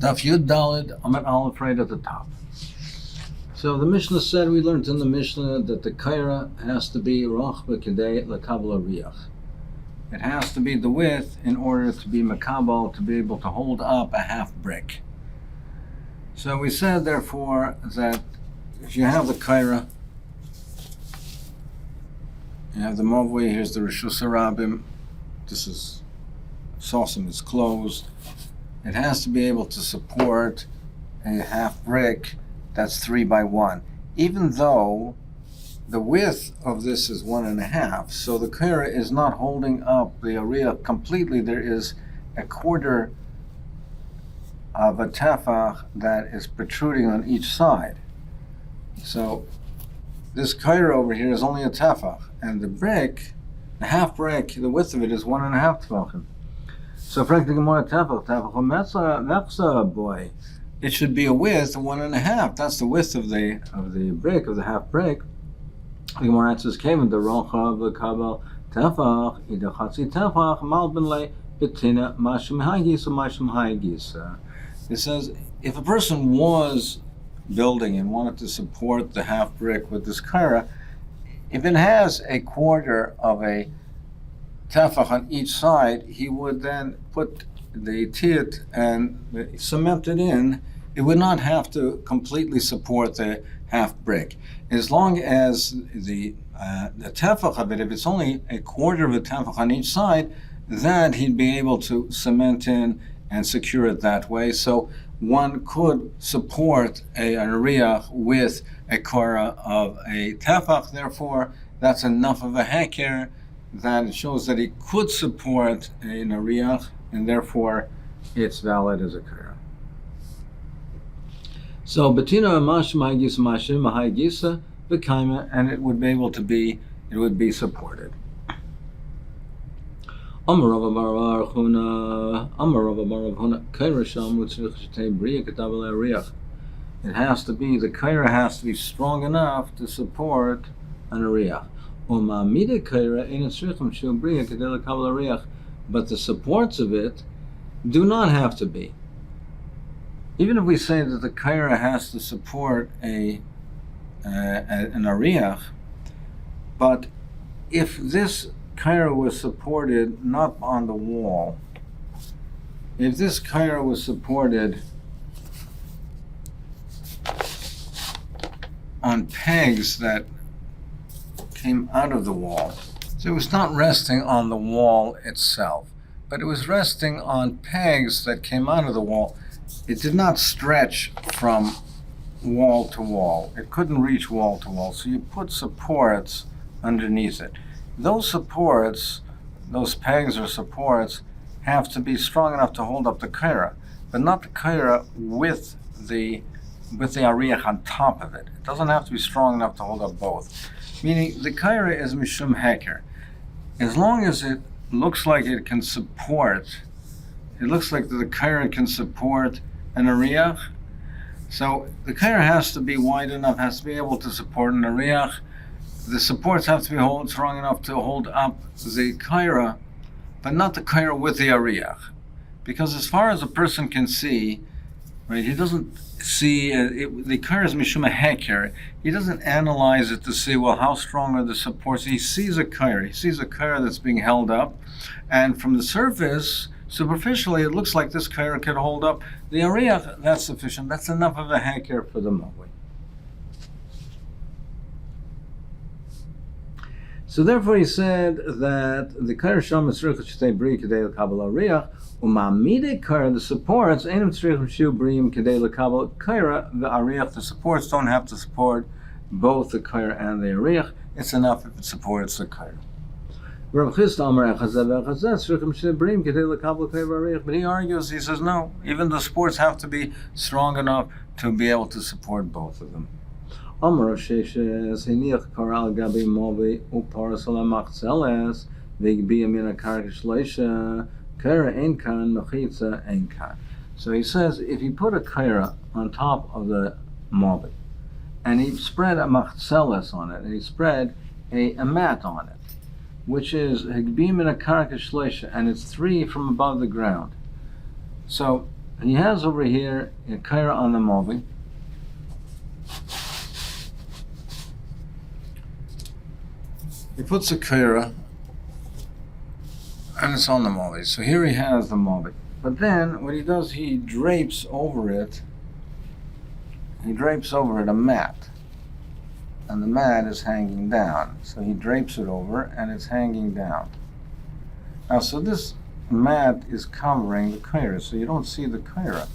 Taf Yud Dalid Amud Aleph right at the top. So the Mishnah said, we learned in the Mishnah that the kaira has to be roch b'kedei l'kabel riach. It has to be the width in order to be makabel, to be able to hold up a half brick. So we said, therefore, that if you have the kaira, you have the movui, here's the Rishus Harabim, this is Sosim is closed. It has to be able to support a half brick that's 3 by 1, even though the width of this is 1.5. So the kaira is not holding up the area completely. There is a quarter of a tefach that is protruding on each side. So this kaira over here is only a tefach, and the brick, the half brick, the width of it is 1.5 tefachim. So frankly, boy, it should be a width of 1.5. That's the width of the brick, of the half brick. The Gemara answers, came in the rocha v'kabel tefach idachatzi tefach malbin le betina mashum haigisa mashum haigisa. It says if a person was building and wanted to support the half brick with this kaira, if it has a quarter of a tefach on each side, he would then put the tiyat and cement it in. It would not have to completely support the half brick. As long as the tefach of it, if it's only a quarter of a tefach on each side, that he'd be able to cement in and secure it that way. So one could support an ariyah with a kora of a tefach. Therefore, that's enough of a heker that it shows that he could support an ariyah, and therefore it's valid as a kara. So betina mashim haigisa mashim haigisa v'kaima, and it would be able to be, it would be supported. Amar Rav Bar Huna, kaira sham u'tzrich shetei bria k'tabel ariyah. It has to be, the kaira has to be strong enough to support an ariyah. But the supports of it do not have to be. Even if we say that the kaira has to support an ariyah, but if this kaira was supported not on the wall, if this kaira was supported on pegs that came out of the wall. So it was not resting on the wall itself, but it was resting on pegs that came out of the wall. It did not stretch from wall to wall. It couldn't reach wall to wall, so you put supports underneath it. Those supports, those pegs or supports, have to be strong enough to hold up the kaira, but not the kaira with the ariyah on top of it. It doesn't have to be strong enough to hold up both. Meaning the kaira is mishum heker. As long as it looks like it can support, it looks like the kaira can support an ariyah. So the kaira has to be wide enough, has to be able to support an ariyah. The supports have to be strong enough to hold up the kaira, but not the kaira with the ariyah. Because as far as a person can see, right, he doesn't see the kaira is mishum heker. He doesn't analyze it to see, well, how strong are the supports. He sees a kaira. He sees a kaira that's being held up, and from the surface, superficially, it looks like this kaira can hold up the ariyah. That's sufficient. That's enough of a heker for the movui. So therefore, he said that the kaira sham mitzrich shetei bri kedei l'kabel ariyah. The supports, the supports don't have to support both the kaira and the ariyah. It's enough if it supports the kaira. But he argues, he says, no, even the supports have to be strong enough to be able to support both of them. So he says, if you put a kaira on top of the mobi, and he spread a machzeles on it, and he spread a mat on it, which is higbim in a karka shleisha, and it's 3 from above the ground. So And he has over here a kaira on the mobi. He puts a kaira and it's on the mobi. So here he has the mobi. But then what he does, he drapes over it. He drapes over it a mat. And the mat is hanging down. So he drapes it over and it's hanging down. Now, so this mat is covering the kaira, so you don't see the kaira.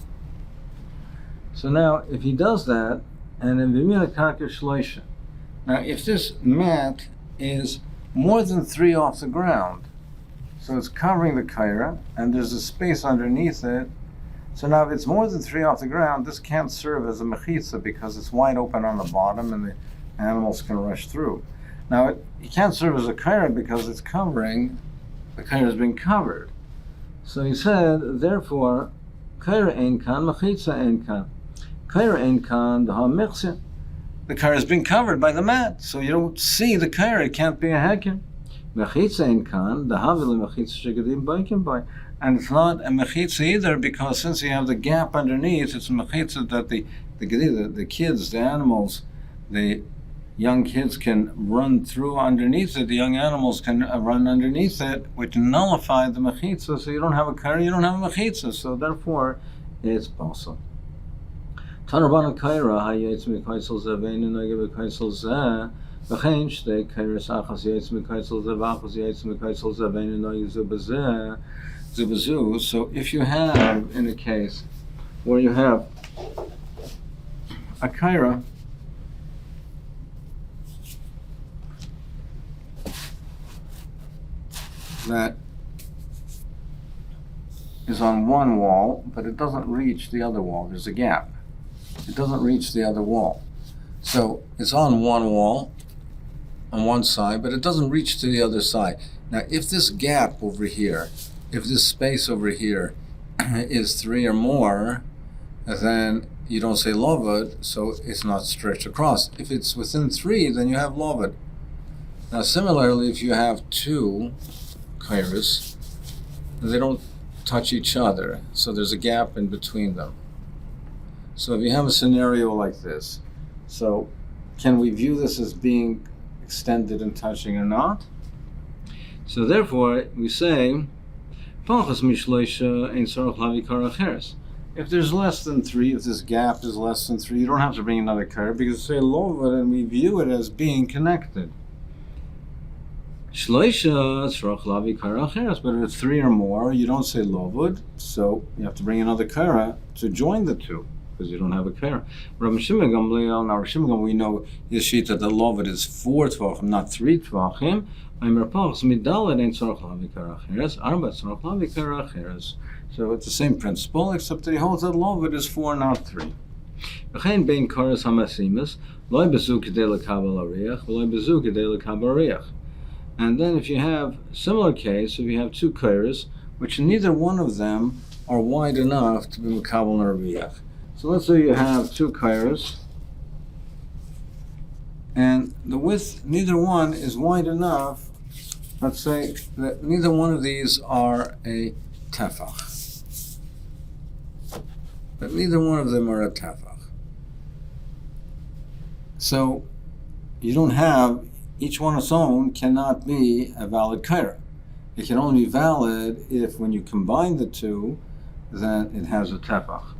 So now, if he does that, and in v'mina karka shloisha, now if this mat is more than 3 off the ground, so it's covering the kaira, and there's a space underneath it, so now if it's more than 3 off the ground, this can't serve as a mechitza because it's wide open on the bottom and the animals can rush through. Now, it can't serve as a kaira because it's covering, the kaira has been covered. So he said, therefore, kaira ein kan, mechitza ein kan. Kaira ein kan, daha mechitza. The kaira has been covered by the mat, so you don't see the kaira, it can't be a hekem. Mechitza ein kan, daha v'le mechitza shegadim baikim bai. And it's not a mechitza either, because since you have the gap underneath, it's a mechitza that the kids, the animals, the young kids can run through underneath it, the young animals can run underneath it, which nullify the mechitza, so you don't have a kaira, you don't have a mechitza, so therefore it's possible. Tanarbana kaira hayetz mekaisel zevein nege mekaisel ze v'chein shtei kairas achas yetz mekaisel ze v'achas yetz mekaisel zevein nege zubazeh zubazu. So if you have, in a case where you have a kaira that is on one wall, but it doesn't reach the other wall. There's a gap. It doesn't reach the other wall. So it's on one wall, on one side, but it doesn't reach to the other side. Now, if this gap over here, if this space over here is 3 or more, then you don't say lovad, so it's not stretched across. If it's within 3, then you have lovad. Now, similarly, if you have 2 kairas, they don't touch each other, so there's a gap in between them. So if you have a scenario like this, so can we view this as being extended and touching or not? So therefore we say, if there's less than 3, if this gap is less than 3, you don't have to bring another kaira because say lovad and we view it as being connected. Shloisha tzarach lavi kaira acheres, but if it's 3 or more, you don't say lovad, so you have to bring another kaira to join the 2, because you don't have a kaira. Rav Shimon Gamliel, now Rav Shimon Gamliel, we know his sheet that the lovad is 4 tvachim, not 3 tvachim. Aimer pachs midalet ein tzarach lavi kaira acheres, arba tzarach lavi kaira acheres. So it's the same principle, except that he holds that lovad is 4, not 3. V'chein bein karas hamasimis, loy bezu kedei lekabel ariach, v'loy bezu kedei lekabel ariach. And then if you have similar case, if you have 2 kairas, which neither one of them are wide enough to be mekabel narviach. So let's say you have 2 kairas, and the width, neither one is wide enough. Let's say that neither one of these are a tefach. But neither one of them are a tefach. So you don't have, each one on its own cannot be a valid kaira. It can only be valid if when you combine the 2, then it has a tefach.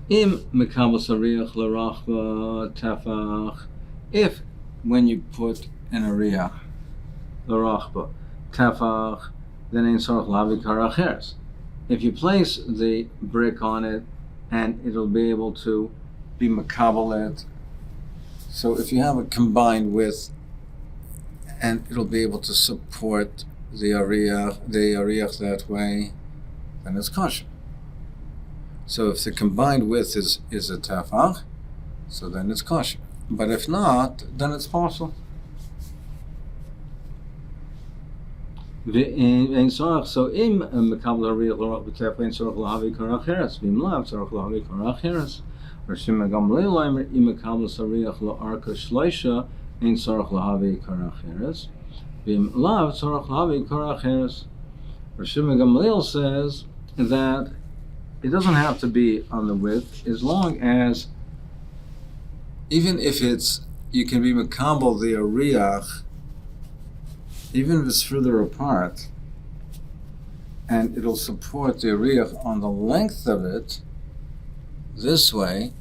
Im mekabel sariach l'rachba tefach, if when you put an ariach l'rachba tefach, then ein tzarach lavi kaira acheres. If you place the brick on it, and it'll be able to be mekabelet. So if you have a combined width, and it'll be able to support the ariach that way, then it's kosher. So if the combined width is a tefach, so then it's kosher. But if not, then it's possible. So im mekabel ariach l'rach b'tefach ein tzarach lahavi kaira acheres, v'im lav tzarach lahavi kaira acheres. Rishim Gamliel Leimer im mekabel sariach la'arka shloisha ein tzarach lahavi kaira acheres, v'im lav tzarach lahavi kaira acheres. Rav Shimon Gamliel says that it doesn't have to be on the width, as long as, even if you can be makabel the ariach, even if it's further apart, and it'll support the ariach on the length of it, this way,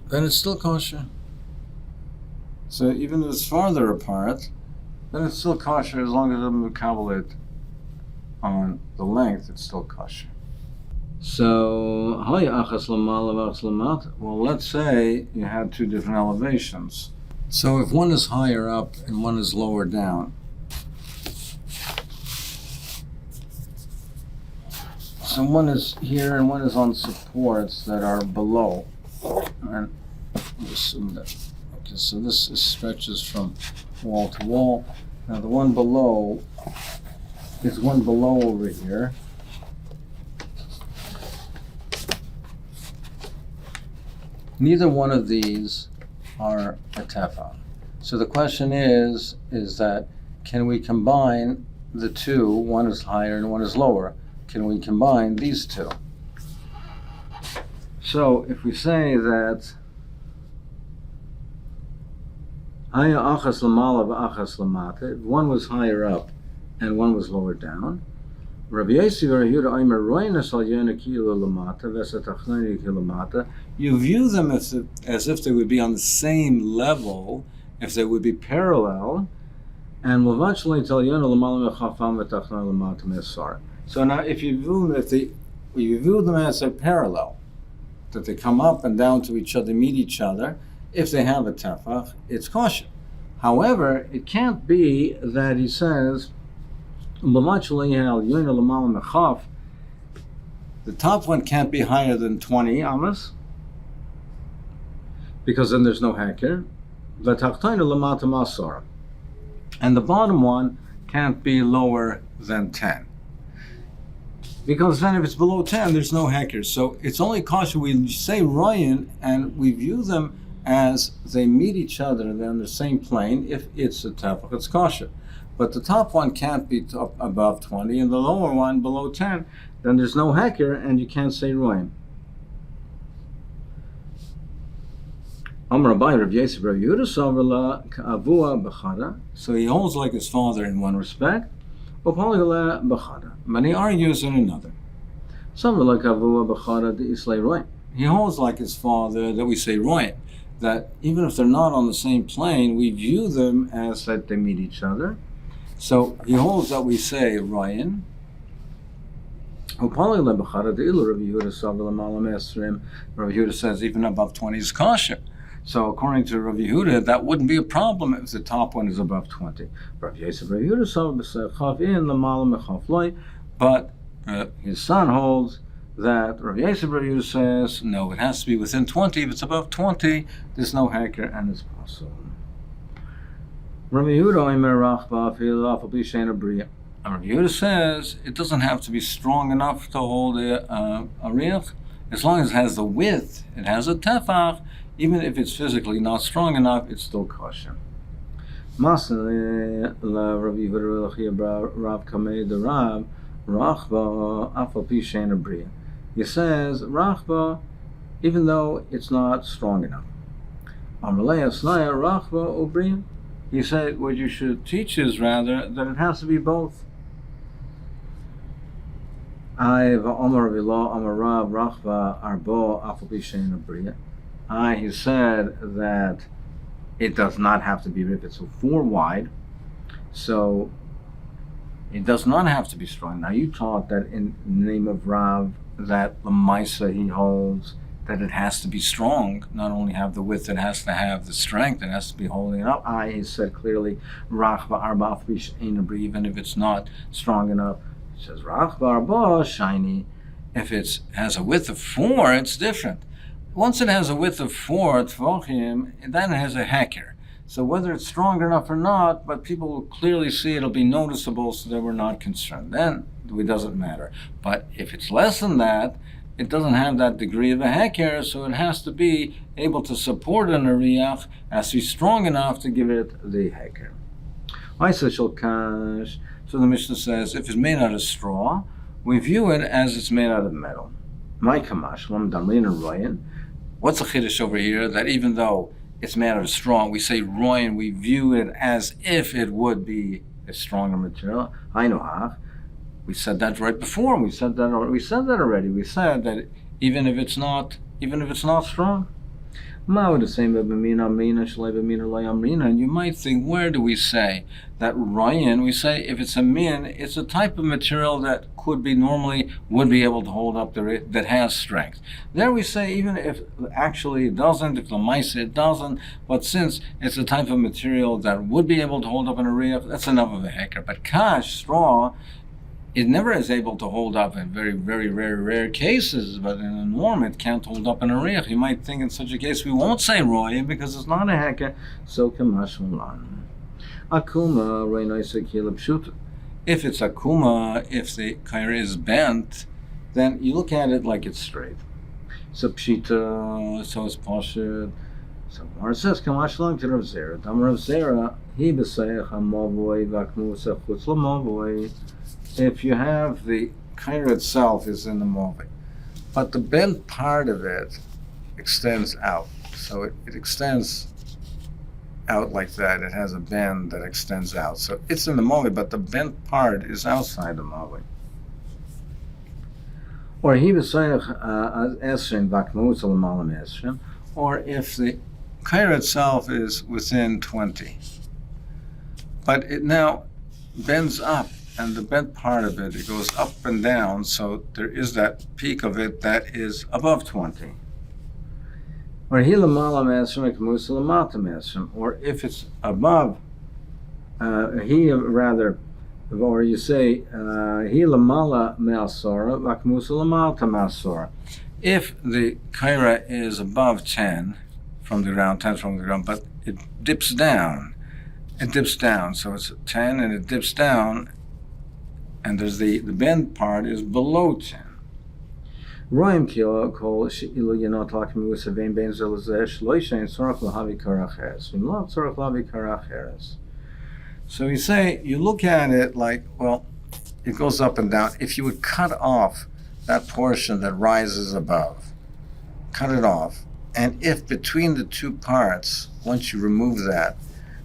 then it's still kosher. So even if it's farther apart, then it's still kosher, as long as it doesn't makabel it on the length, it's still kosher. So, well, let's say you had two different elevations. So if one is higher up and one is lower down, so one is here and one is on supports that are below, and we'll assume that. Okay, so this stretches from wall to wall. Now the one below is one below over here. Neither one of these are a tefach. So the question is that, can we combine the two? One is higher and one is lower. Can we combine these two? So if we say that haya achas lamala v'achas lamata, if one was higher up and one was lower down, Rabbi Yossi v'Rav Yehuda roinas al yena kilo lamata v'esatachnani kilamata. You view them as if they would be on the same level, if they would be parallel, and l'vachli tel yena lamala mechafam v'tachnani lamata mesar. So now, if you view them as they're parallel, that they come up and down to each other, meet each other, if they have a tefach, it's kosher. However, it can't be that he says, the top one can't be higher than 20 amas, because then there's no heker. And the bottom one can't be lower than 10. Because then if it's below 10, there's no heker. So it's only kosher. We say Ryan, and we view them as they meet each other, they're on the same plane. If it's a tefach, it's kosher. But the top one can't be above 20, and the lower one below 10, then there's no heker, and you can't say Ryan. So he holds like his father in one respect, but he argues in another. He holds like his father that we say Ryan, that even if they're not on the same plane, we view them as that they meet each other. So he holds that we say Ryan. Rav Yehuda says even above 20 is kosher. So according to Rav Yehuda, that wouldn't be a problem if the top one is above 20. But his son holds that Rav Yehuda says, no, it has to be within 20. If it's above 20, there's no heker and it's possible. Rav Yehuda says it doesn't have to be strong enough to hold a riach. As long as it has the width, it has a tefach, even if it's physically not strong enough, it's still kosher. He says rachba, even though it's not strong enough. He said what you should teach is rather that it has to be both. He said that it does not have to be if it's 4 wide, so it does not have to be strong. Now you taught that in the name of Rav that Lamaisa he holds that it has to be strong, not only have the width, it has to have the strength, it has to be holding it up. He said clearly, even if it's not strong enough. He says, shiny. If it has a width of 4, it's different. Once it has a width of 4 tvochim, then it has a heker. So whether it's strong enough or not, but people will clearly see it'll be noticeable, so that we're not concerned. Then it doesn't matter. But if it's less than that, it doesn't have that degree of a heker, so it has to be able to support an ariach, has to be strong enough to give it the heker. So the Mishnah says, if it's made out of straw, we view it as it's made out of metal. What's the chiddush over here? That even though it's made out of straw, we say royan, we view it as if it would be a stronger material. We said that right before. We said that already. We said that even if it's not strong. And you might think, where do we say that Ryan? We say if it's a min, it's a type of material that would be able to hold up that has strength. There we say even if actually it doesn't, if the mice it doesn't, but since it's a type of material that would be able to hold up an ariyah, that's enough of a hecker. But kash, straw, it never is able to hold up in very, very rare cases, but in a norm it can't hold up an ariyah. You might think in such a case we won't say roy because it's not a heker. So kamash mulan. Akuma reinoisa kilab shut. If it's akuma, if the kaira is bent, then you look at it like it's straight. So pshita, so it's poshet. So Mar says kamash mulan to Rav Zera. Dam Rav Zera he b'seich hamavoy v'akmusa chutz l'mavoy. If you have the kaira itself is in the movi, but the bent part of it extends out. So it extends out like that. It has a bend that extends out. So it's in the movi, but the bent part is outside the movi. Or he b'sayach esrim v'akmutz l'malam esrim, or if the kaira itself is within 20, but it now bends up. And the bent part of it goes up and down, so there is that peak of it that is above 20. Or if it's above, or you say if the kaira is above 10 from the ground, but it dips down, so it's 10 and it dips down, and there's the bend part is below 10. Roim kol she'ilu yenot lakim u'sevein bein zelazeh shloishein tzorach lahavi karacheres. V'imlav tzorach lahavi karacheres. So you say, you look at it like, well, it goes up and down. If you would cut off that portion that rises above, cut it off, and if between the two parts, once you remove that,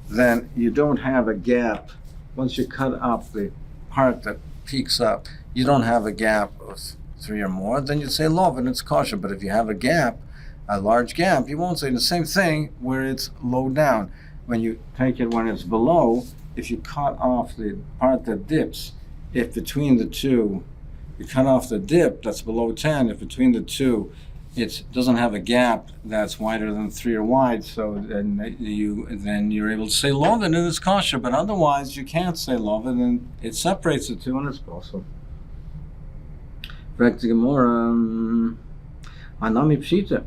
then you don't have a gap. Once you cut up the part that peaks up, you don't have a gap of 3 or more, then you'd say love and it's kosher. But if you have a gap, a large gap, you won't say the same thing where it's low down. When you take it when it's below, if you cut off the part that dips, if between the two, you cut off the dip that's below 10, if between the two it doesn't have a gap that's wider than 3 or wide, so then you're able to say love and it's kosher. But otherwise you can't say love and it separates the two and it's possible. Anami pshita.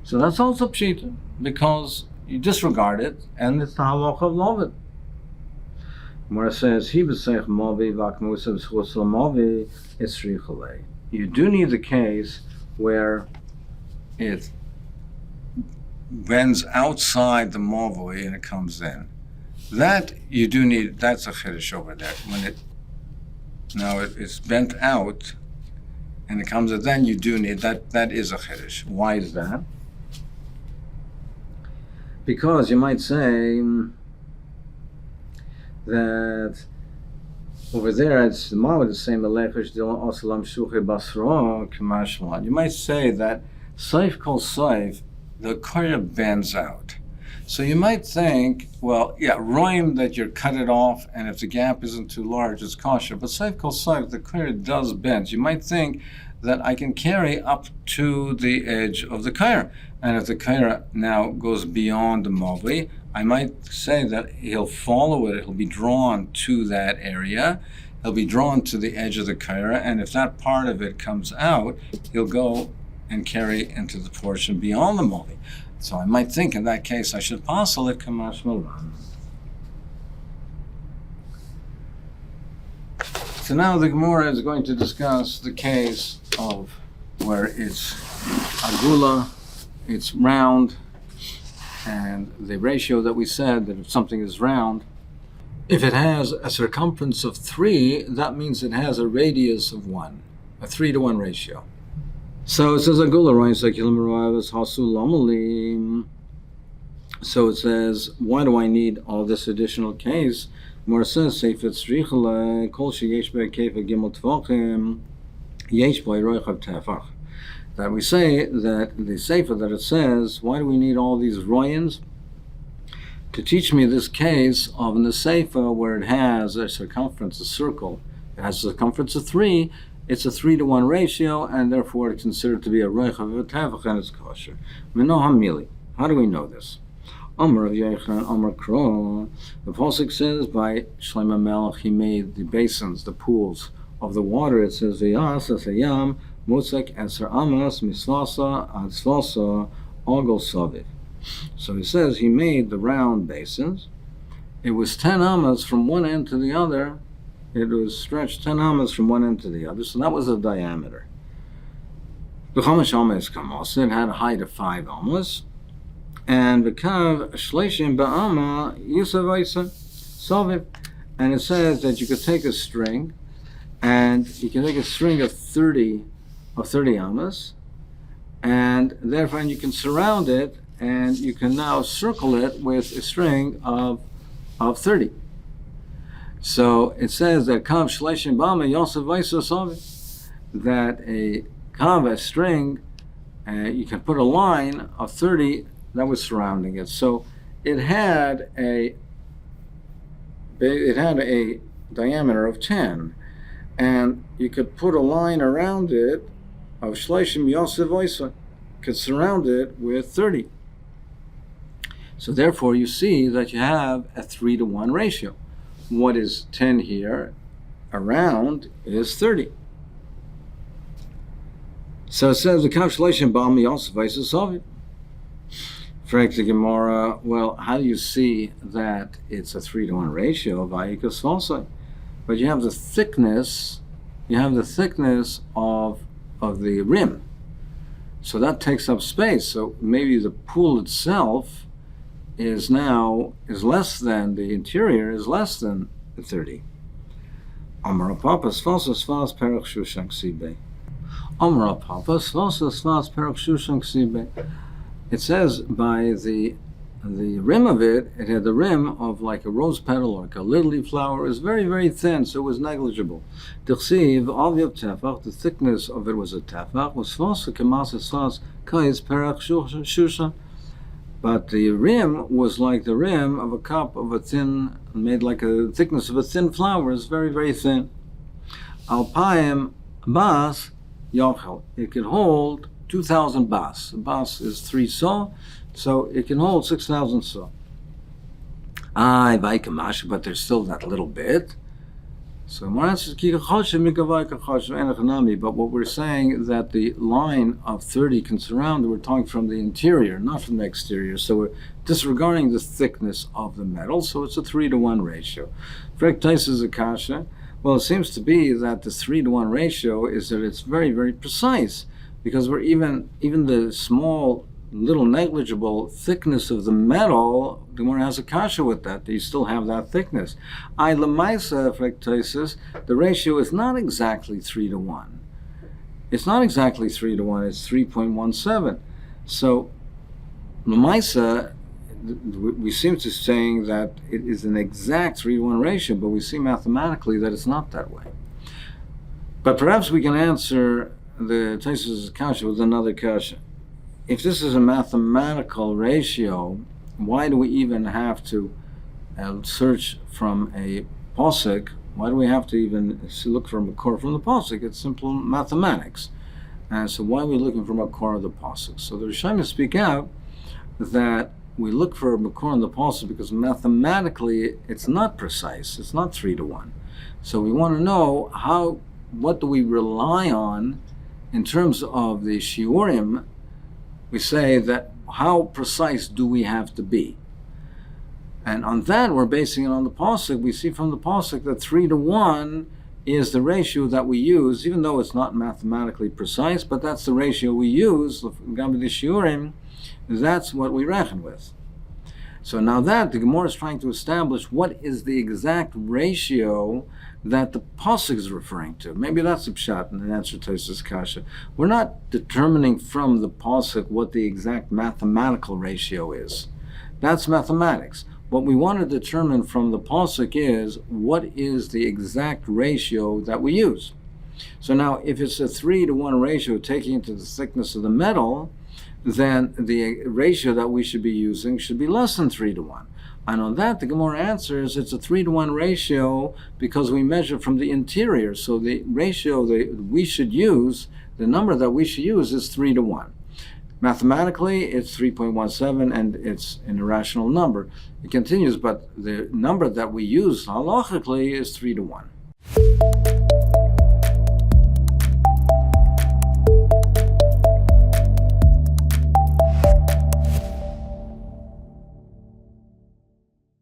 So that's also pshita because you disregard it and it's the halach of love. Gemara says he b'seich movi v'akmusa b'schus l'movi it's richolei. You do need the case where it bends outside the movoi and it comes in. That you do need, that's a chiddush over there. When it's bent out and it comes in, then you do need, that is a chiddush. Why is that? Because you might say that over there, it's the Mawad the same. You might say that Saif kol Saif, the kaira bends out. So you might think, well, yeah, roim that you're cut it off, and if the gap isn't too large, it's kosher. But Saif kol Saif, the kaira does bend. You might think that I can carry up to the edge of the kaira. And if the kaira now goes beyond the mavi, I might say that he'll follow it, he'll be drawn to that area, he'll be drawn to the edge of the kaira, and if that part of it comes out, he'll go and carry into the portion beyond the mavi. So I might think in that case I should passel it kamash malan. So now the Gemara is going to discuss the case of where it's agula, it's round, and the ratio that we said that if something is round, If it has a circumference of 3, that means it has a radius of 1, a 3-to-1 ratio. So it says, so it says, why do I need all this additional case? More says, that we say that the sefer that it says, why do we need all these royans? To teach me this case of in the sefer where it has a circumference, a circle, it has a circumference of 3, it's a 3-to-1 ratio, and therefore it's considered to be a roichav v'tavach, and it's kosher. How do we know this? Amar of Yechon, Amar Kro. The pasuk says by Shlomo Melech he made the basins, the pools of the water. It says v'yas asayam mutzak eser amas misvasa ad svasa ogol saviv. So he says he made the round basins. It was 10 amas from one end to the other. It was stretched 10 amas from one end to the other. So that was the diameter. The Chamash Amas Kamos, it had a height of 5 amas. And the kav shleishim ba'ama yisavaisa saviv. And it says that you could take a string, and you can take a string of 30 amas, and therefore you can surround it, and you can now circle it with a string of 30. So it says that kav shleishim ba'ama yisavaisa saviv, that a string, you can put a line of 30 that was surrounding it. So it had a diameter of 10, and you could put a line around it of shleishim yosef oisa, could surround it with 30. So therefore you see that you have a 3-to-1 ratio. What is 10 here around is 30. So it says the kav shleishim ba'am yosef oisa saviv. Frank the Gemara, well, how do you see that it's a 3-to-1 ratio of Vayikas Falsai? But you have the thickness of the rim. So that takes up space. So maybe the pool itself is less than the interior, is less than 30. Amar Papas Falsas Fals Perach Shushank Sibe. Amar Papas Falsas Fals Perach Shushank Sibe. It says by the rim of it, it had the rim of like a rose petal or like a lily flower. It was very, very thin, so it was negligible. Dirshu, aviv tefach, the thickness of it was a tefach, was falsa kemasas sas kayis perach shushan. But the rim was like the rim of a cup of a thin, made like a thickness of a thin flower. It's very, very thin. Alpayim bas yochel. It could hold 2,000 bas. A bas is 3 saw, so it can hold 6,000 saw. But there's still that little bit. So but what we're saying that the line of 30 can surround it, we're talking from the interior, not from the exterior. So we're disregarding the thickness of the metal, so it's a 3-to-1 ratio. Frek Taisa's Akasha, well, it seems to be that the 3-to-1 ratio is that it's very, very precise, because we're even the small, little negligible thickness of the metal, the Gemara has a kasha with that. You still have that thickness. The ratio is not exactly 3-to-1. It's not exactly 3-to-1. It's 3.17. So Lamaisa, we seem to be saying that it is an exact 3-to-1 ratio, but we see mathematically that it's not that way. But perhaps we can answer the Taisus kasha with another kasha. If this is a mathematical ratio, why do we even have to search from a posuk? Why do we have to even look for a makor from the posuk? It's simple mathematics. And so why are we looking for a makor of the posuk? So the Rishonim speak out that we look for a makor in the posuk because mathematically it's not precise. It's not 3-to-1. So we want to know what do we rely on in terms of the shiurim. We say that how precise do we have to be? And on that, we're basing it on the pasuk. We see from the pasuk that 3-to-1 is the ratio that we use, even though it's not mathematically precise, but that's the ratio we use. That's what we reckon with. So now that the Gemara is trying to establish what is the exact ratio that the pasuk is referring to. Maybe that's the pshat in the answer to this kasha. We're not determining from the pasuk what the exact mathematical ratio is. That's mathematics. What we want to determine from the pasuk is what is the exact ratio that we use. So now, if it's a 3-to-1 ratio taking into the thickness of the metal, then the ratio that we should be using should be less than 3-to-1. And on that, the Gemara answers it's a 3-to-1 ratio because we measure from the interior. So the ratio that we should use, the number that we should use is 3-to-1. Mathematically, it's 3.17, and it's an irrational number. It continues, but the number that we use halachically is 3-to-1.